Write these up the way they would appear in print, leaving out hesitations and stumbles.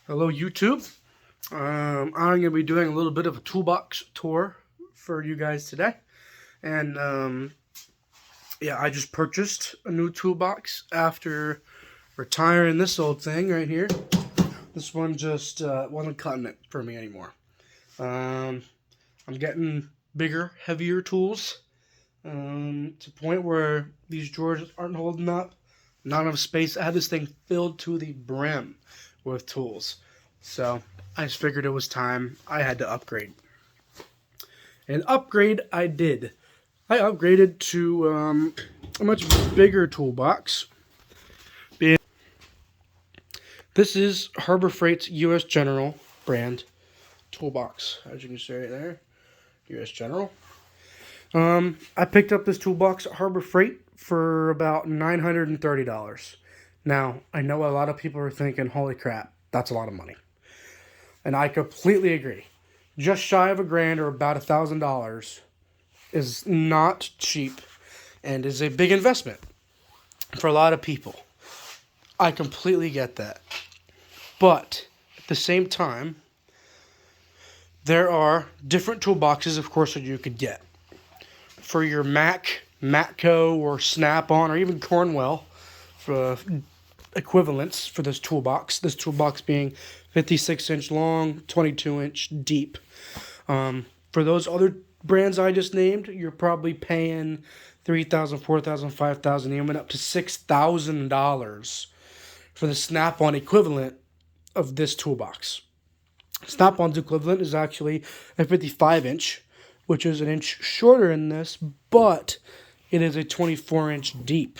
Hello, YouTube. I'm going to be doing a little bit of a toolbox tour for you guys today. And yeah, I just purchased a new toolbox after retiring this old thing right here. This one just wasn't cutting it for me anymore. Um, I'm getting bigger, heavier tools to the point where these drawers aren't holding up. Not enough space. I had this thing filled to the brim with tools. So I just figured it was time I had to upgrade. And upgrade I did. I upgraded to a much bigger toolbox. This is Harbor Freight's U.S. General brand toolbox. As you can see right there, U.S. General. I picked up this toolbox at Harbor Freight for about $930. Now, I know a lot of people are thinking, holy crap, that's a lot of money. And I completely agree. Just shy of $1,000 or about $1,000 is not cheap and is a big investment for a lot of people. I completely get that. But at the same time, there are different toolboxes, of course, that you could get. For your Mac, Matco, or Snap-on, or even Cornwell, for equivalents for this toolbox. This toolbox being 56-inch long, 22-inch deep. For those other brands I just named, you're probably paying $3,000, $4,000, $5,000, even up to $6,000 for the Snap-on equivalent of this toolbox. Snap-on's equivalent is actually a 55-inch, which is an inch shorter than this, but it is a 24-inch deep,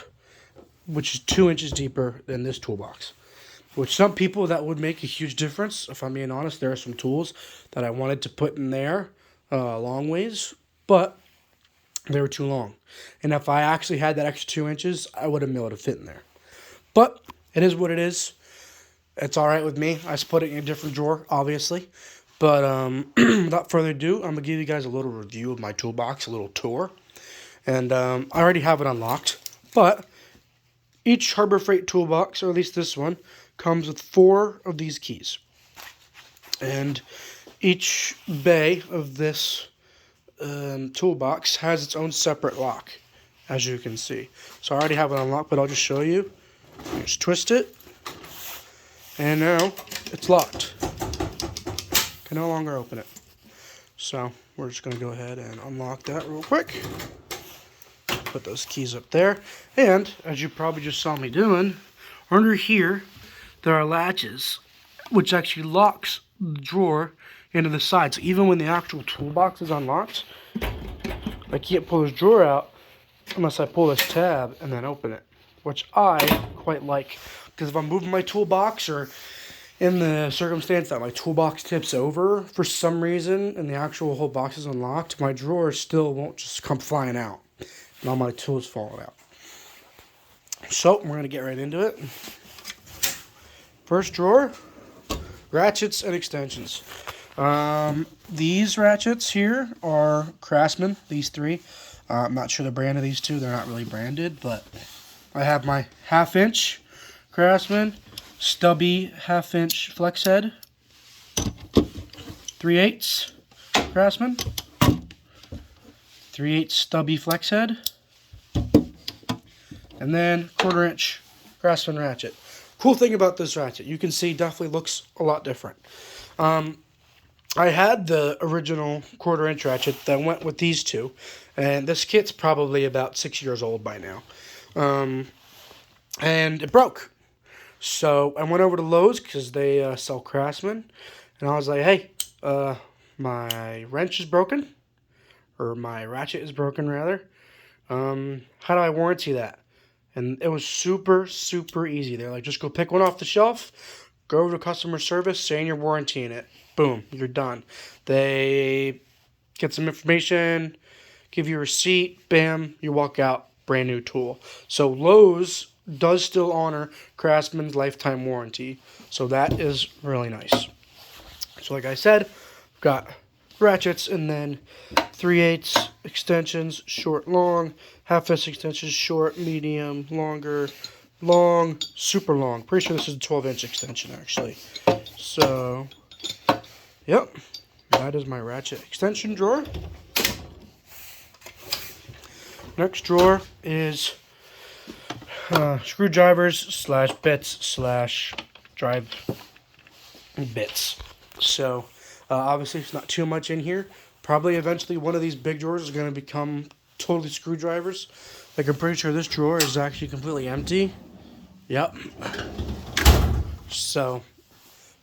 which is 2 inches deeper than this toolbox. Which some people, that would make a huge difference. If I'm being honest, there are some tools that I wanted to put in there long ways, but they were too long. And if I actually had that extra 2 inches, I would have been able to fit in there. But it is what it is. It's all right with me. I just put it in a different drawer, obviously. But without further ado, I'm going to give you guys a little review of my toolbox, a little tour. And I already have it unlocked. But each Harbor Freight toolbox, or at least this one, comes with 4 of these keys. And each bay of this toolbox has its own separate lock, as you can see. So I already have it unlocked, but I'll just show you. Just twist it. And now it's locked. Can no longer open it. So we're just going to go ahead and unlock that real quick. Put those keys up there. And as you probably just saw me doing, under here there are latches, which actually locks the drawer into the side. So even when the actual toolbox is unlocked, I can't pull this drawer out unless I pull this tab and then open it, which I quite like. Because if I'm moving my toolbox, or in the circumstance that my toolbox tips over for some reason and the actual whole box is unlocked, my drawer still won't just come flying out and all my tools falling out. So we're going to get right into it. First drawer, ratchets and extensions. These ratchets here are Craftsman, these 3. I'm not sure the brand of these 2. They're not really branded, but I have my 1/2-inch Craftsman, stubby 1/2-inch flex head, 3/8 Craftsman, 3/8 stubby flex head, and then 1/4-inch Craftsman ratchet. Cool thing about this ratchet, you can see definitely looks a lot different. I had the original 1/4-inch ratchet that went with these 2, and this kit's probably about 6 years old by now. And it broke. So I went over to Lowe's because they sell Craftsman, and I was like, hey, my wrench is broken, or my ratchet is broken rather. How do I warranty that? And it was super, super easy. They're like, just go pick one off the shelf, go over to customer service, saying you're warrantying it. Boom, you're done. They get some information, give you a receipt, bam, you walk out, brand new tool. So Lowe's does still honor Craftsman's lifetime warranty, so that is really nice. So like I said, got ratchets and then 3/8 extensions, short, long, 1/2-inch extensions, short, medium, longer, long, super long. Pretty sure this is a 12-inch extension, actually. So, yep, that is my ratchet extension drawer. Next drawer is screwdrivers slash bits slash drive bits. So, obviously, it's not too much in here. Probably eventually one of these big drawers is going to become totally screwdrivers. Like, I'm pretty sure this drawer is actually completely empty. Yep. So,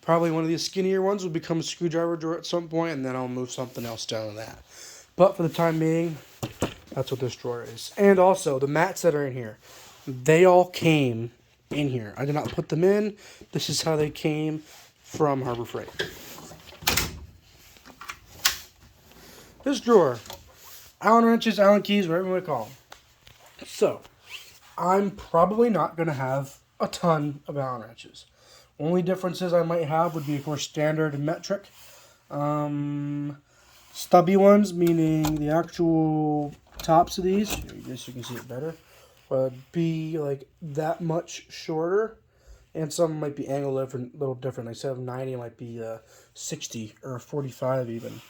probably one of these skinnier ones will become a screwdriver drawer at some point, and then I'll move something else down to that. But for the time being, that's what this drawer is. And also, the mats that are in here, they all came in here. I did not put them in. This is how they came from Harbor Freight. This drawer, Allen wrenches, Allen keys, whatever you want to call them. So, I'm probably not going to have a ton of Allen wrenches. Only differences I might have would be, of course, standard and metric. Stubby ones, meaning the actual tops of these, I guess you can see it better, would be like that much shorter. And some might be angled a little different. Instead of 90, it might be 60 or 45 even.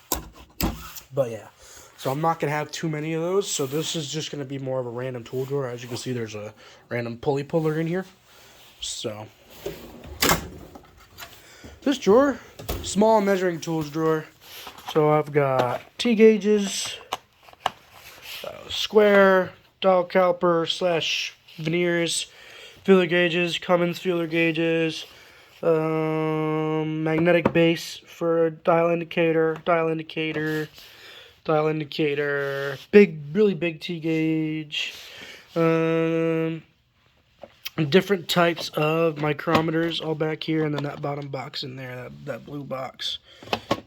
But yeah, so I'm not going to have too many of those. So this is just going to be more of a random tool drawer. As you can see, there's a random pulley puller in here. So this drawer, small measuring tools drawer. So I've got T-gauges, square, dial caliper slash veneers, feeler gauges, Cummins feeler gauges, magnetic base for dial indicator, big, really big T-gauge, different types of micrometers all back here, and then that bottom box in there, that blue box,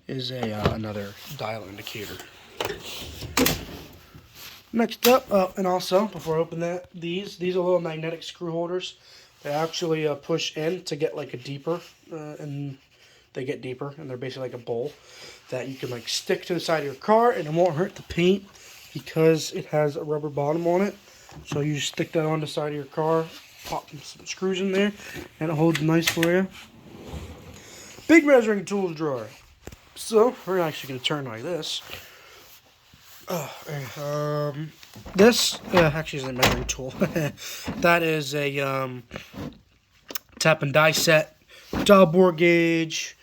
is another dial indicator. Next up, and also, before I open that, these are little magnetic screw holders. They actually push in to get like a deeper, and they get deeper, and they're basically like a bowl that you can like stick to the side of your car, and it won't hurt the paint because it has a rubber bottom on it. So you just stick that on the side of your car, pop some screws in there, and it holds nice for you. Big measuring tools drawer. So we're actually going to turn like this. This actually is a measuring tool. That is a tap and die set, dial bore gauge,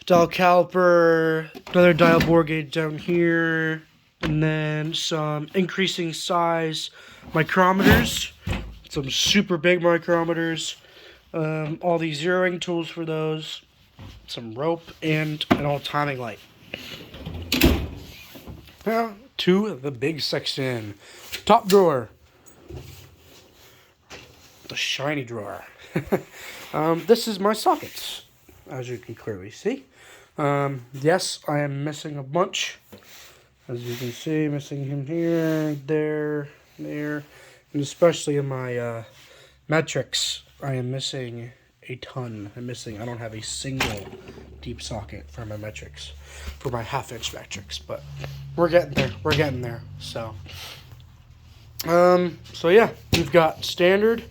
dial caliper, another dial bore gauge down here, and then some increasing size micrometers, some super big micrometers, all these zeroing tools for those, some rope, and an old timing light. Now, to the big section. Top drawer. The shiny drawer. This is my sockets, as you can clearly see. Yes, I am missing a bunch. As you can see, missing him here, there, and especially in my metrics, I am missing a ton. I don't have a single deep socket for my metrics, for my half-inch metrics, but we're getting there, so yeah, we've got standard,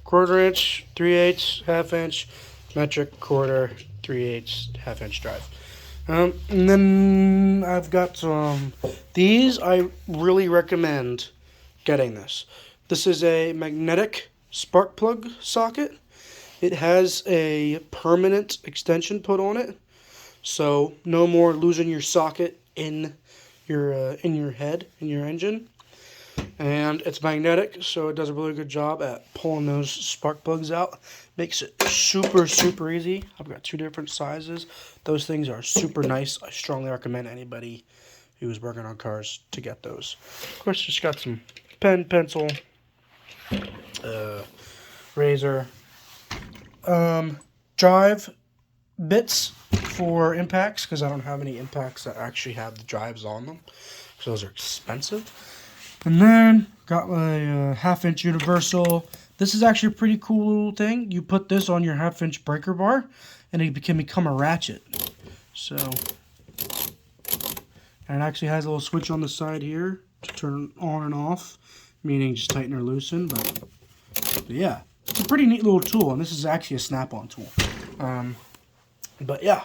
quarter-inch, 3/8, half-inch, metric, quarter, 3/8, half-inch drive. And then I've got some, these I really recommend getting this. This is a magnetic spark plug socket. It has a permanent extension put on it, so no more losing your socket in your head, in your engine. And it's magnetic, so it does a really good job at pulling those spark plugs out. Makes it super, super easy. I've got 2 different sizes. Those things are super nice. I strongly recommend anybody who's working on cars to get those. Of course, just got some pen, pencil, razor, drive bits for impacts, because I don't have any impacts that actually have the drives on them, because those are expensive. And then got my half-inch universal. This is actually a pretty cool thing. You put this on your half-inch breaker bar, and it can become a ratchet. So, and it actually has a little switch on the side here to turn on and off, meaning just tighten or loosen. But But yeah, it's a pretty neat little tool, and this is actually a snap-on tool. But yeah,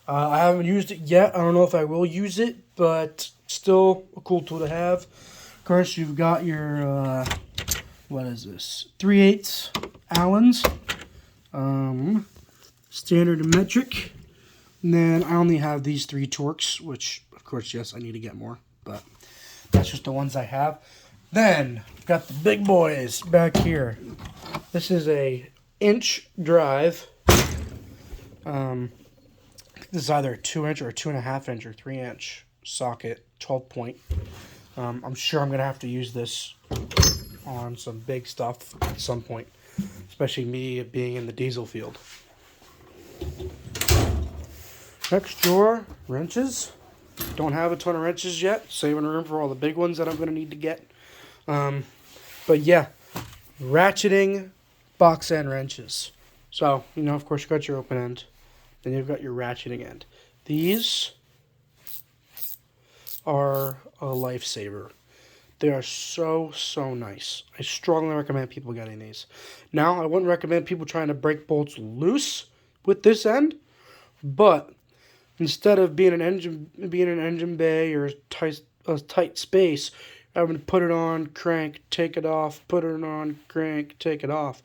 I haven't used it yet. I don't know if I will use it, but still a cool tool to have. Of course, you've got your, what is this? 3/8 Allens, standard and metric. And then I only have these 3 Torx, which, of course, yes, I need to get more, but that's just the ones I have. Then, I've got the big boys back here. This is a inch drive. This is either a 2-inch or a 2.5-inch or 3-inch socket, 12-point. I'm sure I'm going to have to use this on some big stuff at some point, especially me being in the diesel field. Next drawer, wrenches. Don't have a ton of wrenches yet, saving room for all the big ones that I'm going to need to get. But yeah, ratcheting box end wrenches. So, you know, of course, you've got your open end. Then you've got your ratcheting end. These are a lifesaver. They are so, so nice. I strongly recommend people getting these. Now, I wouldn't recommend people trying to break bolts loose with this end, but instead of being an engine bay or a tight space, having to put it on, crank, take it off, put it on, crank, take it off,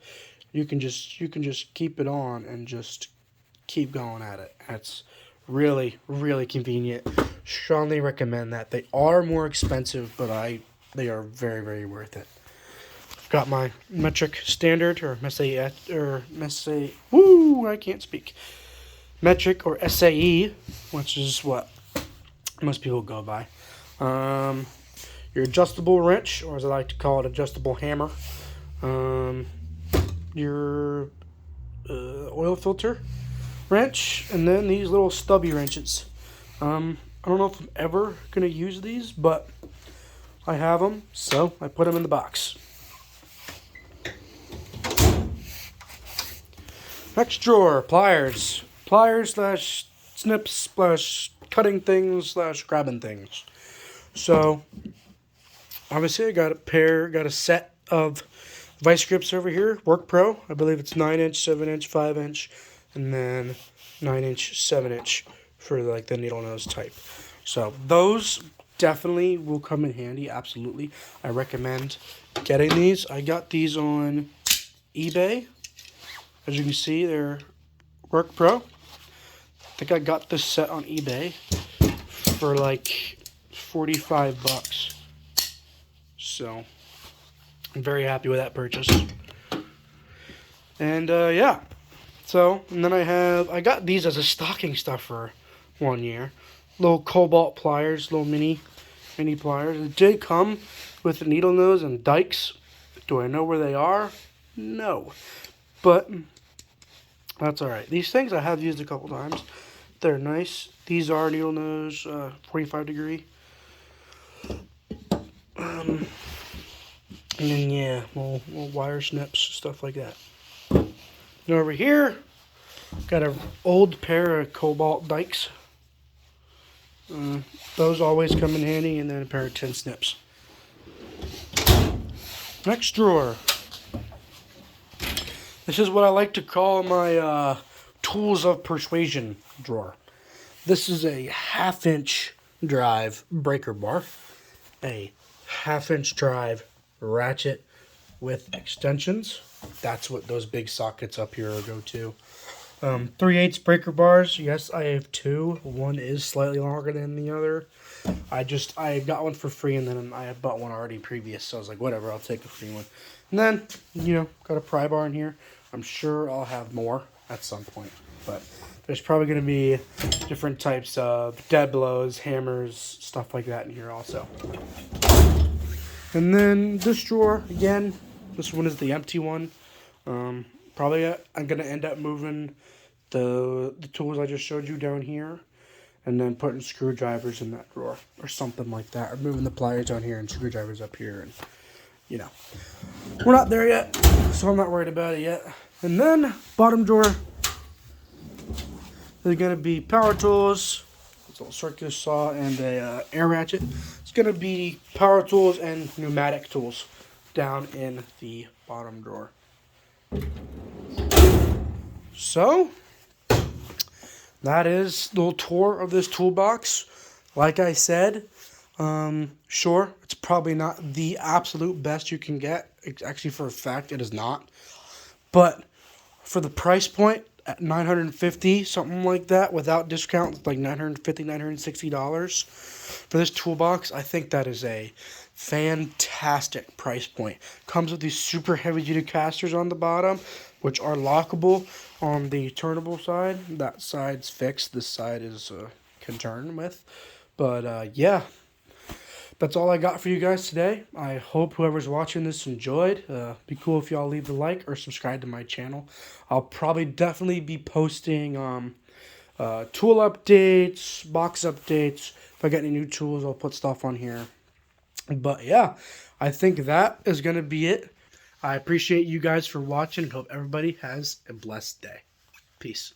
you can just keep it on and just keep going at it. That's really, really convenient. Strongly recommend that. They are more expensive, but they are very, very worth it. I've got my metric standard or I can't speak. Metric or SAE, which is what most people go by. Your adjustable wrench, or as I like to call it, adjustable hammer. Your oil filter wrench, and then these little stubby wrenches. I don't know if I'm ever going to use these, but I have them, so I put them in the box. Next drawer, pliers. Pliers slash snips slash cutting things slash grabbing things. So, obviously I got a set of vice grips over here, Work Pro. I believe it's 9-inch, 7-inch, 5-inch, and then 9-inch, 7-inch for like the needle nose type. So those definitely will come in handy, absolutely. I recommend getting these. I got these on eBay. As you can see, they're Work Pro. I think I got this set on eBay for like $45. So I'm very happy with that purchase. And yeah. So, and then I got these as a stocking stuffer one year. Little Cobalt pliers, little mini pliers. It did come with the needle nose and dikes. Do I know where they are? No. But that's alright. These things I have used a couple times. They're nice. These are needle nose, 45 degree. And then yeah, little wire snips, stuff like that. And over here, got an old pair of Cobalt dikes. Those always come in handy, and then a pair of tin snips. Next drawer. This is what I like to call my tools of persuasion drawer. This is a 1/2-inch drive breaker bar, a 1/2-inch drive ratchet with extensions. That's what those big sockets up here go to. 3/8 breaker bars. Yes, I have 2. One is slightly longer than the other. I got one for free, and then I had bought one already previous, so I was like, whatever, I'll take a free one. And then, you know, got a pry bar in here. I'm sure I'll have more at some point, but there's probably going to be different types of dead blows, hammers, stuff like that in here also. And then this drawer, again, this one is the empty one. Probably I'm going to end up moving the tools I just showed you down here, and then putting screwdrivers in that drawer or something like that, or moving the pliers down here and screwdrivers up here, and you know, we're not there yet, so I'm not worried about it yet. And then bottom drawer, there's going to be power tools, a little circular saw, and a air ratchet. It's going to be power tools and pneumatic tools down in the bottom drawer. So, that is the little tour of this toolbox. Like I said, sure, it's probably not the absolute best you can get. Actually, for a fact, it is not. But for the price point at $950, something like that, without discount, it's like $950, $960 for this toolbox. I think that is a fantastic price point. Comes with these super heavy duty casters on the bottom, which are lockable on the turnable side. That side's fixed. This side is can turn with. But yeah, that's all I got for you guys today. I hope whoever's watching this enjoyed. Be cool if y'all leave a like or subscribe to my channel. I'll probably definitely be posting tool updates, box updates. If I get any new tools, I'll put stuff on here. But yeah, I think that is going to be it. I appreciate you guys for watching and hope everybody has a blessed day. Peace.